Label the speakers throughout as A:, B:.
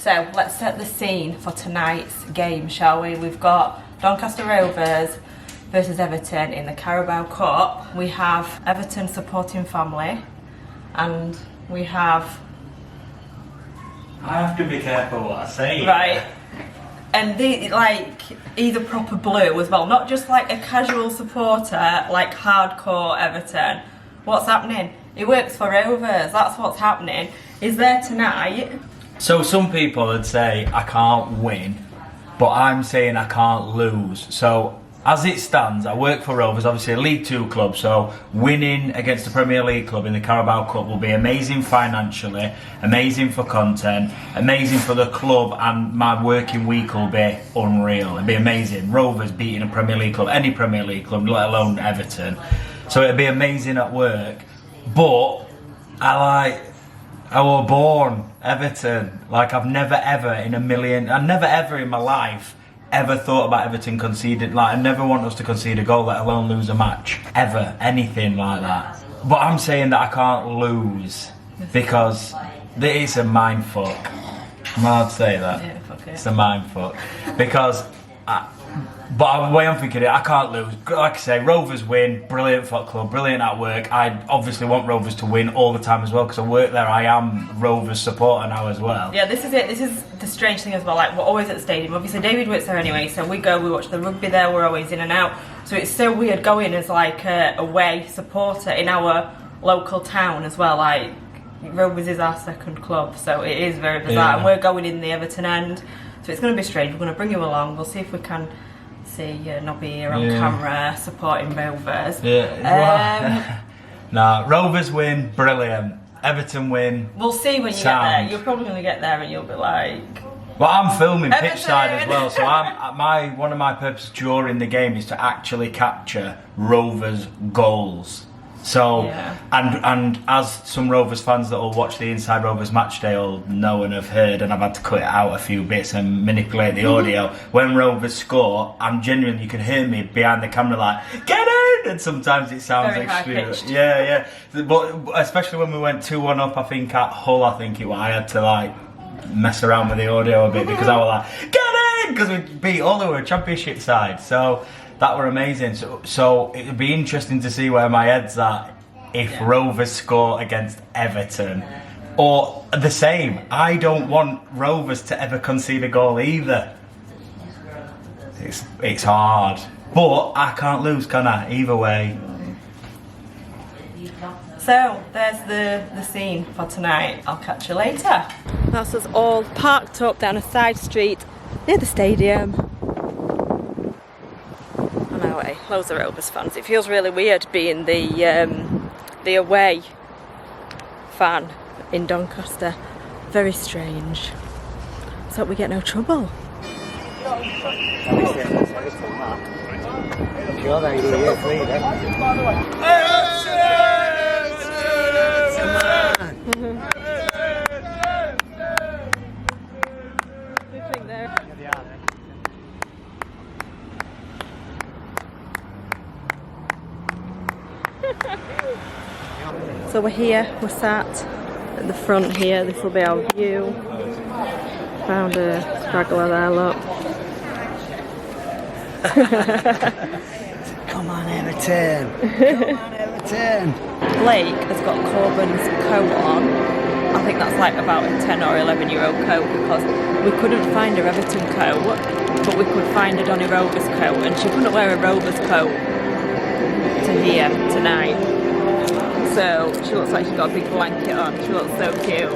A: So let's set the scene for tonight's game, shall we? We've got Doncaster Rovers versus Everton in the Carabao Cup. We have Everton supporting family, and we have...
B: I have to be careful what I say.
A: Right. And he's a proper blue as well, not just like a casual supporter, like hardcore Everton. What's happening? He works for Rovers, that's what's happening. He's there tonight.
B: So some people would say I can't win, but I'm saying I can't lose. So as it stands, I work for Rovers, obviously a League 2 club, so winning against the Premier League club in the Carabao Cup will be amazing financially, amazing for content, amazing for the club, and my working week will be unreal. It'll be amazing. Rovers beating a Premier League club, any Premier League club, let alone Everton. So it'll be amazing at work. But I was born Everton. Like I've never ever in my life ever thought about Everton conceding. Like I never want us to concede a goal, let alone lose a match. Ever. Anything like that. But I'm saying that I can't lose because it's a mind fuck. I'm allowed to say that.
A: Yeah, fuck it.
B: It's a mind fuck. Because but the way I'm thinking it, I can't lose. Like I say, Rovers win, brilliant foot club, brilliant at work. I obviously want Rovers to win all the time as well because I work there. I am Rovers supporter now as well.
A: Yeah, this is it. This is the strange thing as well. Like, we're always at the stadium. Obviously, David works there anyway, so we go, we watch the rugby there, we're always in and out. So it's so weird going as like a away supporter in our local town as well. Like, Rovers is our second club, so it is very bizarre.
B: Yeah.
A: And we're going in the Everton end, so it's going to be strange. We're going to bring you along. We'll see if we can see Nobby here on camera supporting Rovers.
B: Nah, Rovers win, brilliant. Everton win.
A: We'll see when you get there. You're probably going to get there and you'll be like...
B: Well, I'm filming
A: Everton!
B: pitch side as well, so one of my purposes during the game is to actually capture Rovers goals. So, and as some Rovers fans that will watch the Inside Rovers match day will know and have heard, and I've had to cut out a few bits and manipulate the audio, when Rovers score, I'm genuinely, you can hear me behind the camera like, get in! And sometimes it sounds
A: very
B: extreme. Yeah. But especially when we went 2-1 up, I think at Hull, I had to like mess around with the audio a bit because I was like, get in! Because we beat Hull, we were a championship side. So that were amazing. So it would be interesting to see where my head's at if Rovers score against Everton. Or the same, I don't want Rovers to ever concede a goal either. It's hard. But I can't lose, can I? Either way.
A: So, there's the scene for tonight. I'll catch you later. That's us all parked up down a side street near the stadium. On our way, loads of Rovers fans. It feels really weird being the away fan in Doncaster. Very strange. So hope we get no trouble. So we're here, we're sat at the front here, this will be our view. Found a straggler there, look.
C: Come on Everton! Come on Everton!
A: Blake has got Corbyn's coat on. I think that's like about a 10 or 11-year-old coat because we couldn't find a Everton coat, but we could find a Donny Rovers coat, and she couldn't wear a Rovers coat to here tonight. So she looks like she's got a big blanket on. She looks so cute.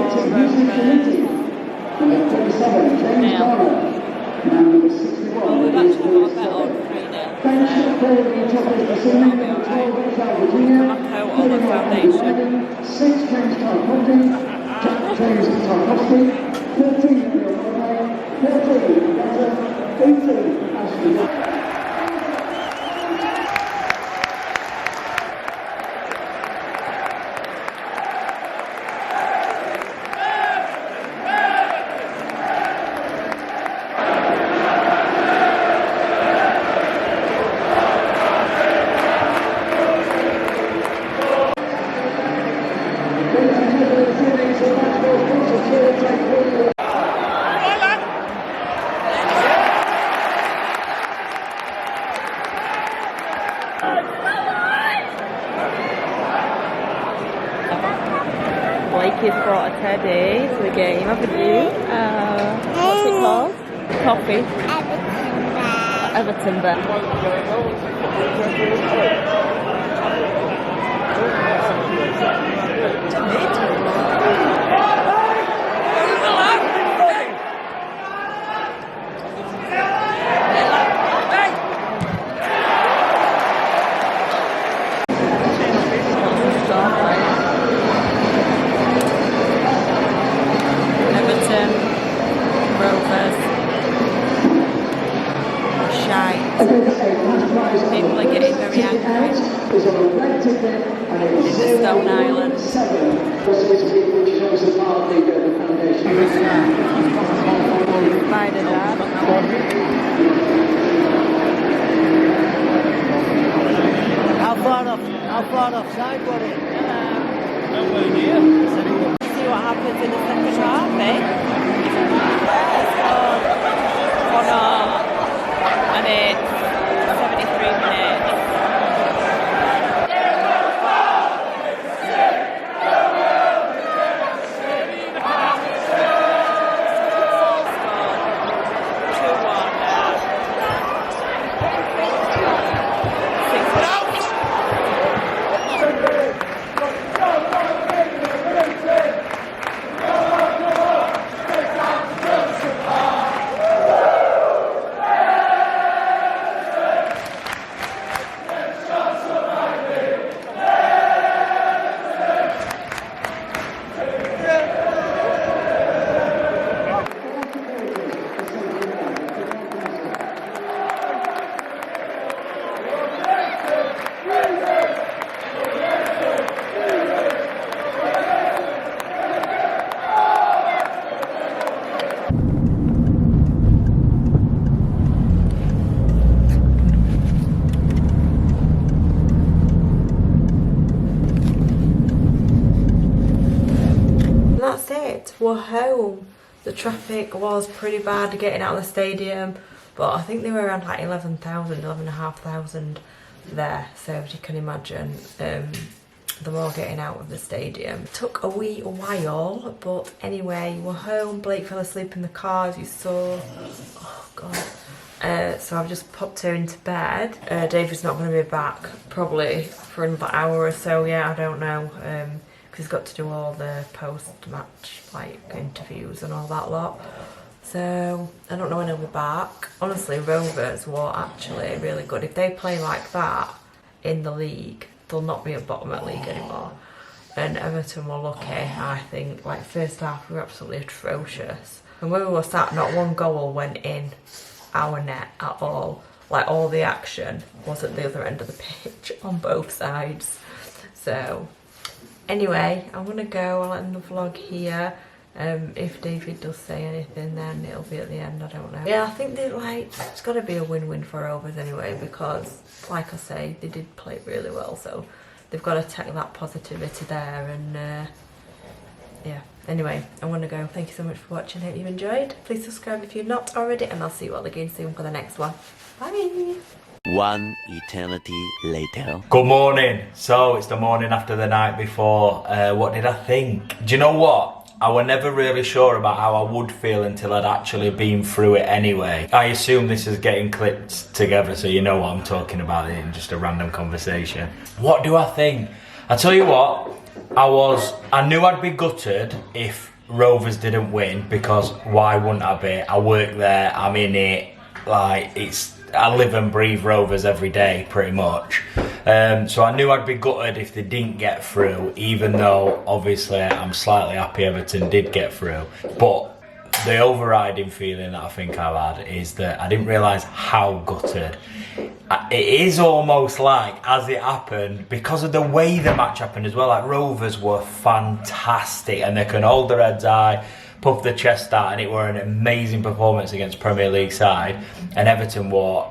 A: Well, we've actually got a bet on 3-0, so that'll be alright. Tobacco on the foundation.
D: 6 James Tarkovsky, James Tarkovsky, 13 14 Ashley.
A: Blakey's brought a teddy to the game, haven't you? What's it called? Coffee. Everton bet. Everton, Rovers, shite. People are getting very angry in the Stone Island. Spider Dad.
C: How far offside was it?
A: See what happens in the second half, eh? One off, and it's 73 minutes. That's it, we're home. The traffic was pretty bad getting out of the stadium, but I think they were around like 11,500 there, so as you can imagine, them all getting out of the stadium. Took a wee while, but anyway, we're home. Blake fell asleep in the car, as you saw. Oh god. So I've just popped her into bed. David's not going to be back probably for another hour or so, yeah, I don't know. He's got to do all the post-match like interviews and all that lot, so I don't know when he'll be back. Honestly, Rovers were actually really good. If they play like that in the league, they'll not be at bottom at league anymore. And Everton were lucky, I think. Like first half we were absolutely atrocious, and when we were sat, not one goal went in our net at all. Like all the action was at the other end of the pitch on both sides. So anyway, I'm gonna go. I'll end the vlog here. If David does say anything, then it'll be at the end. I don't know. Yeah, I think they it's got to be a win-win for Rovers anyway, because, like I say, they did play really well. So they've got to take that positivity there. And yeah. Anyway, I'm gonna go. Thank you so much for watching. Hope you've enjoyed. Please subscribe if you're not already, and I'll see you all again soon for the next one. Bye.
E: One eternity later.
B: Good morning. So it's the morning after the night before. What did I think? Do you know what? I was never really sure about how I would feel until I'd actually been through it anyway. I assume this is getting clipped together, so you know what I'm talking about in just a random conversation. What do I think? I tell you what, I knew I'd be gutted if Rovers didn't win because why wouldn't I be? I work there, I'm in it, like I live and breathe Rovers every day pretty much. So I knew I'd be gutted if they didn't get through, even though obviously I'm slightly happy Everton did get through. But the overriding feeling that I think I've had is that I didn't realise how gutted. It is almost like, as it happened, because of the way the match happened as well, like Rovers were fantastic and they can hold their heads high, puff their chest out, and it were an amazing performance against Premier League side. And Everton were...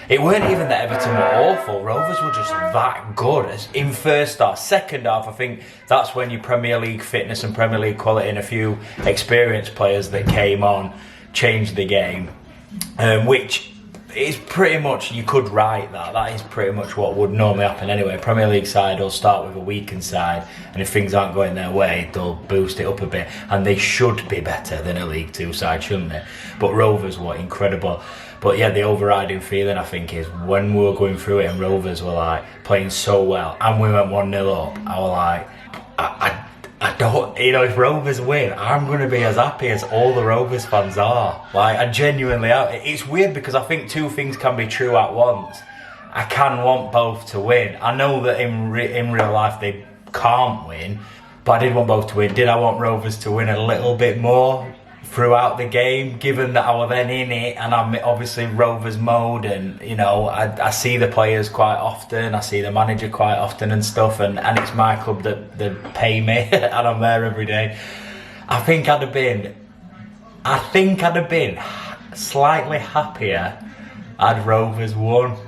B: It weren't even that Everton were awful, Rovers were just that good. In first half, second half, I think that's when your Premier League fitness and Premier League quality and a few experienced players that came on changed the game. Which is pretty much, you could write that. That is pretty much what would normally happen anyway. Premier League side will start with a weakened side, and if things aren't going their way, they'll boost it up a bit. And they should be better than a League Two side, shouldn't they? But Rovers were incredible. But yeah, the overriding feeling I think is when we were going through it and Rovers were like playing so well and we went 1-0 up, I was like, I don't, you know, if Rovers win, I'm going to be as happy as all the Rovers fans are. Like, I genuinely am. It's weird because I think two things can be true at once. I can want both to win. I know that in real life they can't win, but I did want both to win. Did I want Rovers to win a little bit more throughout the game, given that I was then in it and I'm obviously Rovers mode, and you know I see the players quite often, I see the manager quite often and stuff, and it's my club that pay me and I'm there every day. I think I'd have been slightly happier had Rovers won,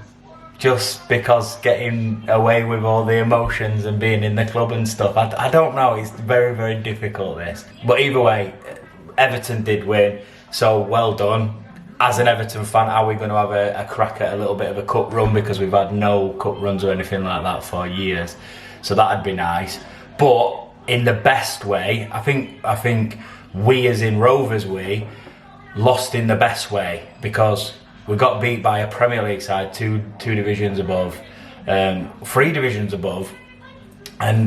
B: just because getting away with all the emotions and being in the club and stuff, I don't know, it's very, very difficult this. But either way, Everton did win, so well done. As an Everton fan, are we going to have a crack at a little bit of a cup run, because we've had no cup runs or anything like that for years, so that'd be nice. But in the best way, I think we, as in Rovers, we lost in the best way, because we got beat by a Premier League side, two divisions above, 3 divisions above, and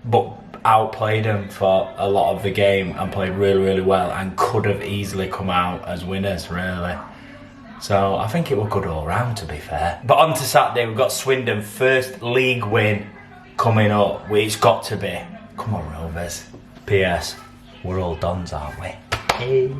B: but outplayed them for a lot of the game and played really, really well and could have easily come out as winners, really. So I think it was good all round, to be fair. But on to Saturday, we've got Swindon, first league win coming up. It's got to be. Come on, Rovers. P.S. We're all dons, aren't we? Hey.